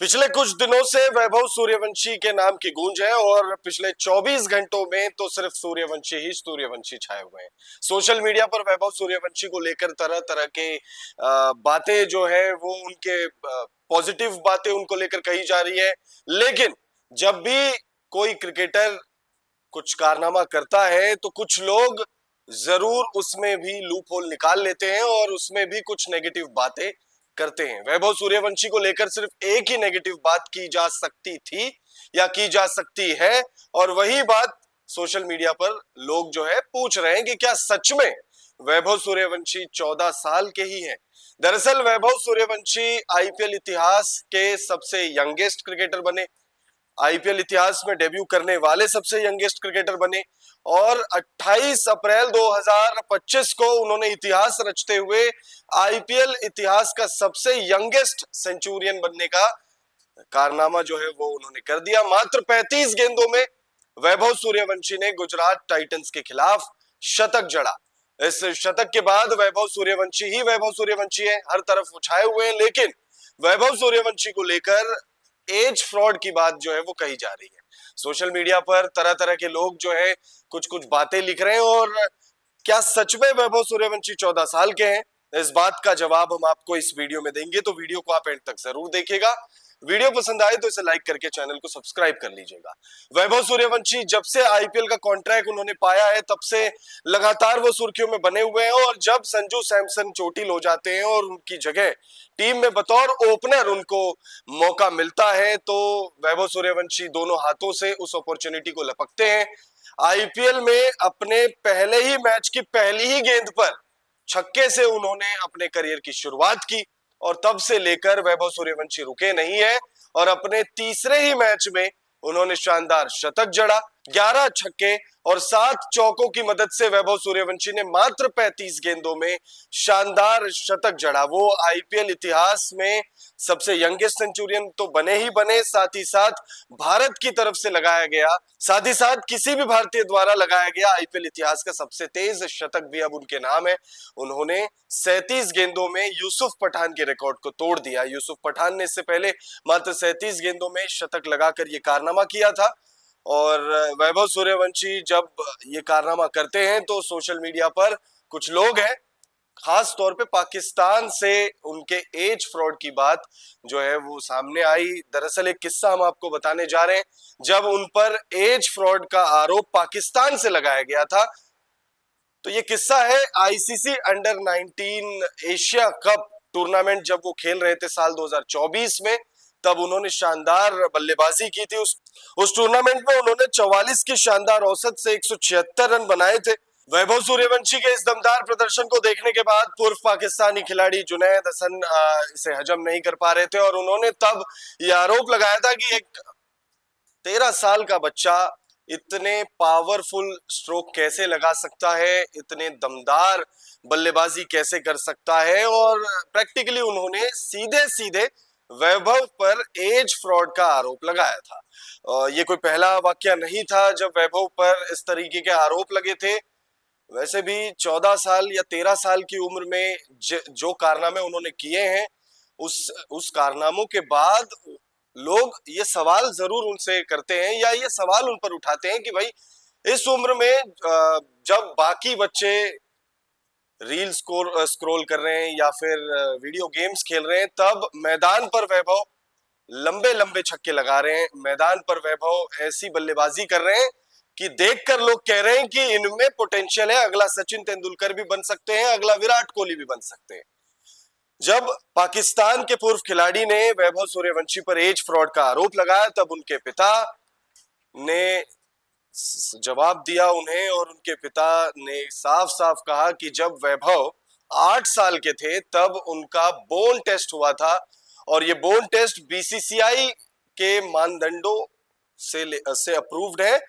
पिछले कुछ दिनों से वैभव सूर्यवंशी के नाम की गूंज है और पिछले 24 घंटों में तो सिर्फ सूर्यवंशी छाए हुए हैं। सोशल मीडिया पर वैभव सूर्यवंशी को लेकर तरह तरह के बातें जो है वो उनके पॉजिटिव बातें उनको लेकर कही जा रही है। लेकिन जब भी कोई क्रिकेटर कुछ कारनामा करता है तो कुछ लोग जरूर उसमें भी लूप होल निकाल लेते हैं और उसमें भी कुछ नेगेटिव बातें करते हैं। वैभव सूर्यवंशी को लेकर सिर्फ एक ही नेगेटिव बात की जा सकती थी या की जा सकती है, और वही बात सोशल मीडिया पर लोग जो है पूछ रहे हैं कि क्या सच में वैभव सूर्यवंशी 14 साल के ही हैं। दरअसल वैभव सूर्यवंशी आईपीएल इतिहास के सबसे यंगेस्ट क्रिकेटर बने, आईपीएल इतिहास में डेब्यू करने वाले सबसे यंगेस्ट क्रिकेटर बने और 28 अप्रैल 2025 को उन्होंने इतिहास रचते हुए आईपीएल इतिहास का सबसे यंगेस्ट सेंचुरियन बनने का कारनामा जो है वो उन्होंने कर दिया। मात्र 35 गेंदों में वैभव सूर्यवंशी ने गुजरात टाइटंस के खिलाफ शतक जड़ा। इस शतक के बाद वैभव सूर्यवंशी ही वैभव सूर्यवंशी है, हर तरफ उछाए हुए हैं। लेकिन वैभव सूर्यवंशी को लेकर एज फ्रॉड की बात जो है वो कही जा रही है। सोशल मीडिया पर तरह तरह के लोग जो है कुछ कुछ बातें लिख रहे हैं, और क्या सच में वैभव सूर्यवंशी 14 साल के हैं, इस बात का जवाब हम आपको इस वीडियो में देंगे। तो वीडियो को आप एंड तक जरूर देखिएगा। वीडियो पसंद आए तो इसे लाइक करके चैनल को सब्सक्राइब कर लीजिएगा। वैभव सूर्यवंशी जब से आईपीएल का कॉन्ट्रैक्ट उन्होंने पाया है तब से लगातार वो सुर्खियों में बने हुए हैं, और जब संजू सैमसन चोटिल हो जाते हैं और उनकी जगह टीम में बतौर ओपनर उनको मौका मिलता है तो वैभव सूर्यवंशी दोनों हाथों से उस अपॉर्चुनिटी को लपकते हैं। आईपीएल में अपने पहले ही मैच की पहली ही गेंद पर छक्के से उन्होंने अपने करियर की शुरुआत की, और तब से लेकर वैभव सूर्यवंशी रुके नहीं है और अपने तीसरे ही मैच में उन्होंने शानदार शतक जड़ा। 11 छक्के और 7 चौकों की मदद से वैभव सूर्यवंशी ने मात्र 35 गेंदों में शानदार शतक जड़ा। वो आईपीएल इतिहास में सबसे यंगेस्ट सेंचुरियन तो बने ही बने, साथ ही साथ भारत की तरफ से लगाया गया, साथ ही साथ किसी भी भारतीय द्वारा लगाया गया आईपीएल इतिहास का सबसे तेज शतक भी अब उनके नाम है। उन्होंने 37 गेंदों में यूसुफ पठान के रिकॉर्ड को तोड़ दिया। यूसुफ पठान ने इससे पहले मात्र 37 गेंदों में शतक लगाकर यह कारनामा किया था। और वैभव सूर्यवंशी जब ये कारनामा करते हैं तो सोशल मीडिया पर कुछ लोग हैं, खास तौर पे पाकिस्तान से उनके एज फ्रॉड की बात जो है वो सामने आई। दरअसल एक किस्सा हम आपको बताने जा रहे हैं। जब उन पर एज फ्रॉड का आरोप पाकिस्तान से लगाया गया था, तो ये किस्सा है ICC under 19 Asia cup tournament जब वो खेल रहे थे साल 2024 में, तब उन्होंने शानदार बल्लेबाजी की थी। उस टूर्नामेंट में उन्होंने 44 की शानदार औसत से 176 रन बनाए थे। वैभव सूर्यवंशी के इस दमदार प्रदर्शन को देखने के बाद पूर्व पाकिस्तानी खिलाड़ी जुनैद हसन इसे हजम नहीं कर पा रहे थे, और उन्होंने तब यह आरोप लगाया था कि एक 13 साल का बच्चा इतने पावरफुल स्ट्रोक कैसे लगा सकता है, इतने दमदार बल्लेबाजी कैसे कर सकता है। और प्रैक्टिकली उन्होंने सीधे सीधे वैभव पर एज फ्रॉड का आरोप लगाया था। ये कोई पहला वाकया नहीं था जब वैभव पर इस तरीके के आरोप लगे थे। वैसे भी 14 साल या 13 साल की उम्र में जो कारनामे उन्होंने किए हैं, उस कारनामों के बाद लोग ये सवाल जरूर उनसे करते हैं या ये सवाल उन पर उठाते हैं कि भाई इस उम्र में जब बाकी बच्चे रील स्क्रॉल कर रहे हैं या फिर वीडियो गेम्स खेल रहे हैं, तब मैदान पर वैभव लंबे लंबे छक्के लगा रहे हैं, मैदान पर वैभव ऐसी बल्लेबाजी कर रहे हैं कि देखकर लोग कह रहे हैं कि इनमें पोटेंशियल है, अगला सचिन तेंदुलकर भी बन सकते हैं, अगला विराट कोहली भी बन सकते हैं। जब पाकिस्तान के पूर्व खिलाड़ी ने वैभव सूर्यवंशी पर एज फ्रॉड का आरोप लगाया, तब उनके पिता ने जवाब दिया उन्हें, और उनके पिता ने साफ साफ कहा कि जब वैभव 8 साल के थे तब उनका बोन टेस्ट हुआ था, और ये बोन टेस्ट बीसीसीआई के मानदंडों से अप्रूव्ड है।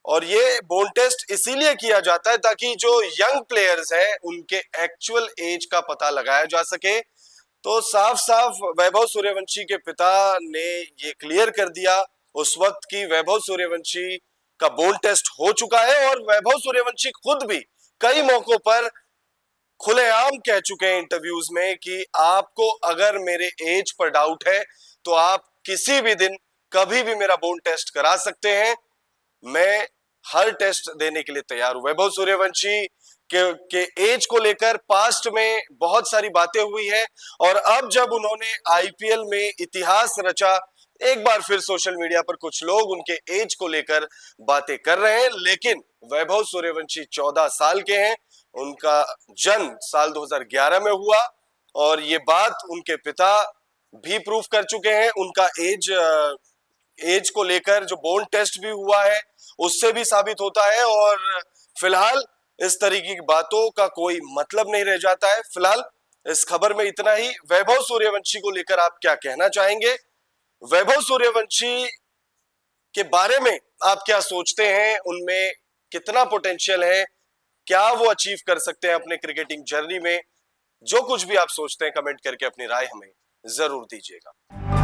और ये बोन टेस्ट इसीलिए किया जाता है ताकि जो यंग प्लेयर्स हैं उनके एक्चुअल एज का पता लगाया जा सके। तो साफ साफ वैभव सूर्यवंशी के पिता ने ये क्लियर कर दिया उस वक्त कि वैभव सूर्यवंशी का बोन टेस्ट हो चुका है, और वैभव सूर्यवंशी खुद भी कई मौकों पर खुलेआम कह चुके हैं इंटरव्यूज में कि आपको अगर मेरे एज पर डाउट है तो आप किसी भी दिन कभी भी मेरा बोन टेस्ट करा सकते हैं। मैं हर टेस्ट देने के लिए तैयार हूं। वैभव सूर्यवंशी के एज को लेकर पास्ट में बहुत सारी बातें हुई है और अब जब उन्होंने आईपीएल में इतिहास रचा, एक बार फिर सोशल मीडिया पर कुछ लोग उनके एज को लेकर बातें कर रहे हैं। लेकिन वैभव सूर्यवंशी 14 साल के हैं। उनका जन्म साल 2011 में हुआ और ये बात उनके पिता भी प्रूफ कर चुके हैं। उनका एज को लेकर जो बोन टेस्ट भी हुआ है उससे भी साबित होता है। और फिलहाल इस तरीके की बातों का कोई मतलब नहीं रह जाता है। फिलहाल इस खबर में इतना ही। वैभव सूर्यवंशी को लेकर आप क्या कहना चाहेंगे? वैभव सूर्यवंशी के बारे में आप क्या सोचते हैं? उनमें कितना पोटेंशियल है? क्या वो अचीव कर सकते हैं अपने क्रिकेटिंग जर्नी में? जो कुछ भी आप सोचते हैं कमेंट करके अपनी राय हमें जरूर दीजिएगा।